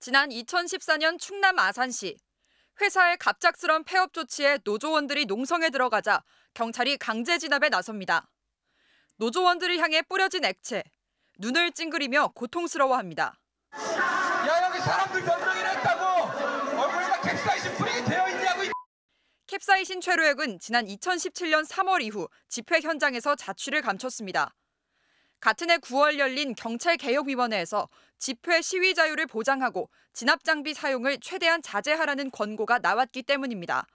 지난 2014년 충남 아산시. 회사의 갑작스런 폐업 조치에 노조원들이 농성에 들어가자 경찰이 강제 진압에 나섭니다. 노조원들을 향해 뿌려진 액체, 눈을 찡그리며 고통스러워합니다. 야, 여기 사람들 몇 명이나 있다고! 얼굴에다 캡사이신 뿌리게 되어 있냐고! 캡사이신 최루액은 지난 2017년 3월 이후 집회 현장에서 자취를 감췄습니다. 같은 해 9월 열린 경찰개혁위원회에서 집회 시위 자유를 보장하고 진압장비 사용을 최대한 자제하라는 권고가 나왔기 때문입니다.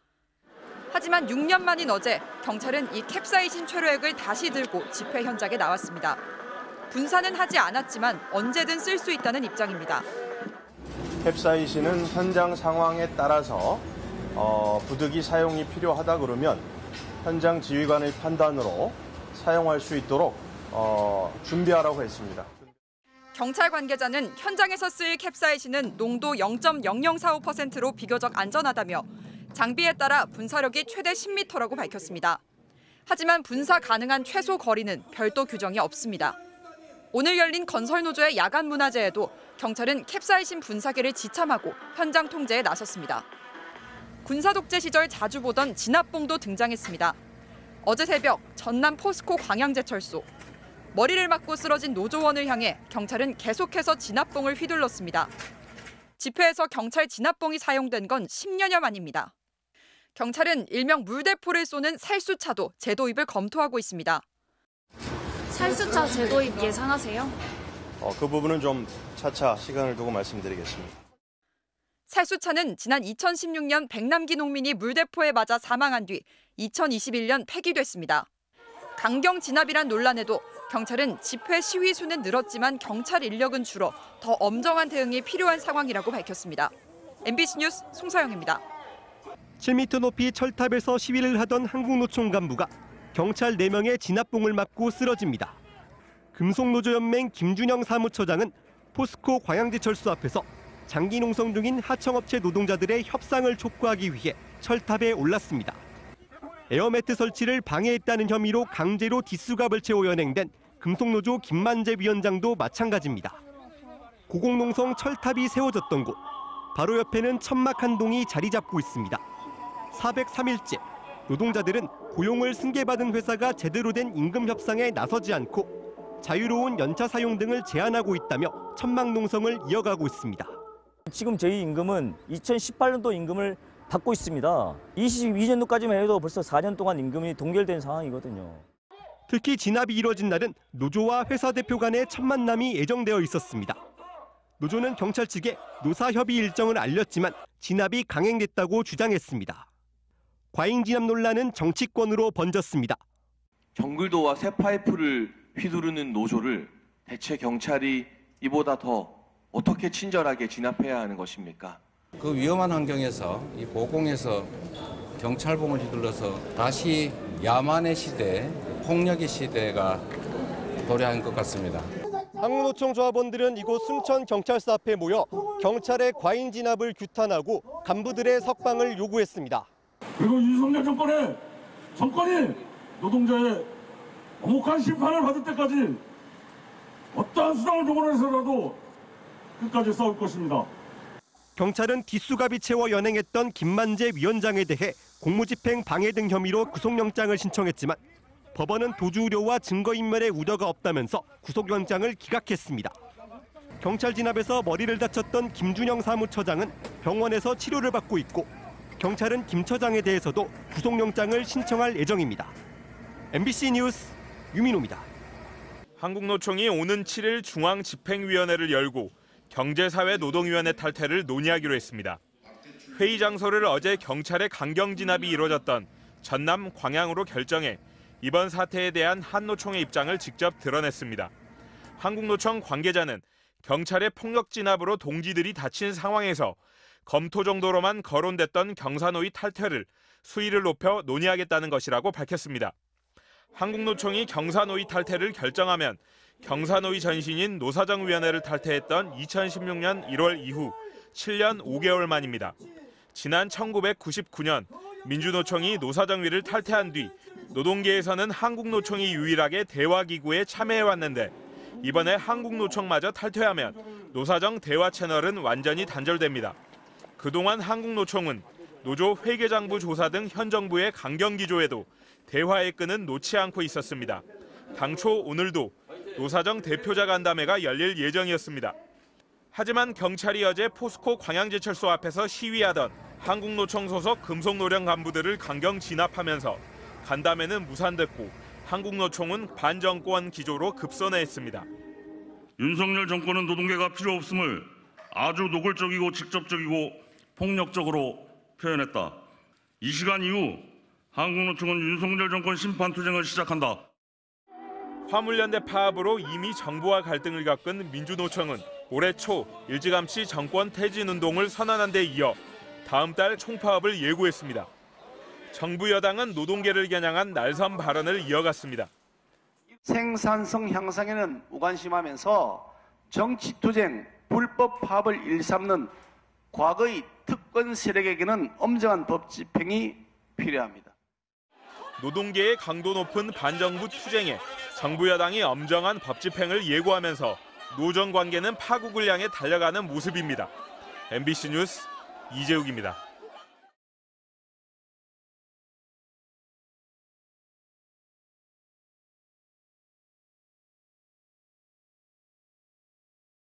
하지만 6년 만인 어제 경찰은 이 캡사이신 최루액을 다시 들고 집회 현장에 나왔습니다. 분사는 하지 않았지만 언제든 쓸 수 있다는 입장입니다. 캡사이신은 현장 상황에 따라서 부득이 사용이 필요하다 그러면 현장 지휘관의 판단으로 사용할 수 있도록 준비하라고 했습니다. 경찰 관계자는 현장에서 쓰일 캡사이신은 농도 0.0045%로 비교적 안전하다며 장비에 따라 분사력이 최대 10m라고 밝혔습니다. 하지만 분사 가능한 최소 거리는 별도 규정이 없습니다. 오늘 열린 건설노조의 야간 문화제에도 경찰은 캡사이신 분사기를 지참하고 현장 통제에 나섰습니다. 군사 독재 시절 자주 보던 진압봉도 등장했습니다. 어제 새벽 전남 포스코 광양제철소. 머리를 맞고 쓰러진 노조원을 향해 경찰은 계속해서 진압봉을 휘둘렀습니다. 집회에서 경찰 진압봉이 사용된 건 10년여 만입니다. 경찰은 일명 물대포를 쏘는 살수차도 제도입을 검토하고 있습니다. 살수차 제도입 예상하세요? 그 부분은 좀 차차 시간을 두고 말씀드리겠습니다. 살수차는 지난 2016년 백남기 농민이 물대포에 맞아 사망한 뒤 2021년 폐기됐습니다. 강경 진압이란 논란에도 경찰은 집회 시위 수는 늘었지만 경찰 인력은 줄어 더 엄정한 대응이 필요한 상황이라고 밝혔습니다. MBC 뉴스 송서영입니다. 7m 높이 철탑에서 시위를 하던 한국노총 간부가 경찰 4명의 진압봉을 맞고 쓰러집니다. 금속노조연맹 김준영 사무처장은 포스코 광양제철소 앞에서 장기 농성 중인 하청업체 노동자들의 협상을 촉구하기 위해 철탑에 올랐습니다. 에어매트 설치를 방해했다는 혐의로 강제로 디스갑을 채워 연행된 금속노조 김만재 위원장도 마찬가지입니다. 고공농성 철탑이 세워졌던 곳, 바로 옆에는 천막 한 동이 자리 잡고 있습니다. 403일째, 노동자들은 고용을 승계받은 회사가 제대로 된 임금 협상에 나서지 않고 자유로운 연차 사용 등을 제한하고 있다며 천막 농성을 이어가고 있습니다. 지금 저희 임금은 2018년도 임금을 받고 있습니다. 22년도까지만 해도 벌써 4년 동안 임금이 동결된 상황이거든요. 특히 진압이 이뤄진 날은 노조와 회사 대표 간의 첫 만남이 예정되어 있었습니다. 노조는 경찰 측에 노사협의 일정을 알렸지만 진압이 강행됐다고 주장했습니다. 과잉 진압 논란은 정치권으로 번졌습니다. 정글도와 새 파이프를 휘두르는 노조를 대체 경찰이 이보다 더 어떻게 친절하게 진압해야 하는 것입니까? 그 위험한 환경에서 이 보공에서 경찰봉을 휘둘러서 다시 야만의 시대, 폭력의 시대가 도래한 것 같습니다. 한국노총 조합원들은 이곳 순천경찰서 앞에 모여 경찰의 과잉 진압을 규탄하고 간부들의 석방을 요구했습니다. 그리고 윤석열 정권이 노동자의 엄혹한 심판을 받을 때까지 어떠한 수단을 동원해서라도 끝까지 싸울 것입니다. 경찰은 뒷수갑이 채워 연행했던 김만재 위원장에 대해 공무집행 방해 등 혐의로 구속영장을 신청했지만 법원은 도주우려와 증거인멸의 우려가 없다면서 구속영장을 기각했습니다. 경찰 진압에서 머리를 다쳤던 김준영 사무처장은 병원에서 치료를 받고 있고 경찰은 김 처장에 대해서도 구속영장을 신청할 예정입니다. MBC 뉴스 유민호입니다. 한국노총이 오는 7일 중앙집행위원회를 열고 경제사회노동위원회 탈퇴를 논의하기로 했습니다. 회의 장소를 어제 경찰의 강경 진압이 이뤄졌던 전남 광양으로 결정해 이번 사태에 대한 한노총의 입장을 직접 드러냈습니다. 한국노총 관계자는 경찰의 폭력 진압으로 동지들이 다친 상황에서 검토 정도로만 거론됐던 경사노위 탈퇴를 수위를 높여 논의하겠다는 것이라고 밝혔습니다. 한국노총이 경사노위 탈퇴를 결정하면 경사노위 전신인 노사정위원회를 탈퇴했던 2016년 1월 이후 7년 5개월 만입니다. 지난 1999년 민주노총이 노사정위를 탈퇴한 뒤 노동계에서는 한국노총이 유일하게 대화기구에 참여해왔는데 이번에 한국노총마저 탈퇴하면 노사정 대화 채널은 완전히 단절됩니다. 그동안 한국노총은 노조 회계장부 조사 등 현 정부의 강경 기조에도 대화의 끈은 놓지 않고 있었습니다. 당초 오늘도 노사정 대표자 간담회가 열릴 예정이었습니다. 하지만 경찰이 어제 포스코 광양제철소 앞에서 시위하던 한국노총 소속 금속노령 간부들을 강경 진압하면서 간담회는 무산됐고 한국노총은 반정권 기조로 급선회했습니다. 윤석열 정권은 노동계가 필요 없음을 아주 노골적이고 직접적이고 폭력적으로 표현했다. 이 시간 이후 한국노총은 윤석열 정권 심판투쟁을 시작한다. 화물연대 파업으로 이미 정부와 갈등을 겪은 민주노총은 올해 초 일찌감치 정권 퇴진 운동을 선언한 데 이어 다음 달 총파업을 예고했습니다. 정부 여당은 노동계를 겨냥한 날선 발언을 이어갔습니다. 생산성 향상에는 무관심하면서 정치투쟁, 불법 파업을 일삼는 과거의 특권 세력에게는 엄정한 법 집행이 필요합니다. 노동계의 강도 높은 반정부 투쟁에 정부 여당이 엄정한 법 집행을 예고하면서 노정 관계는 파국을 향해 달려가는 모습입니다. MBC 뉴스 이재욱입니다.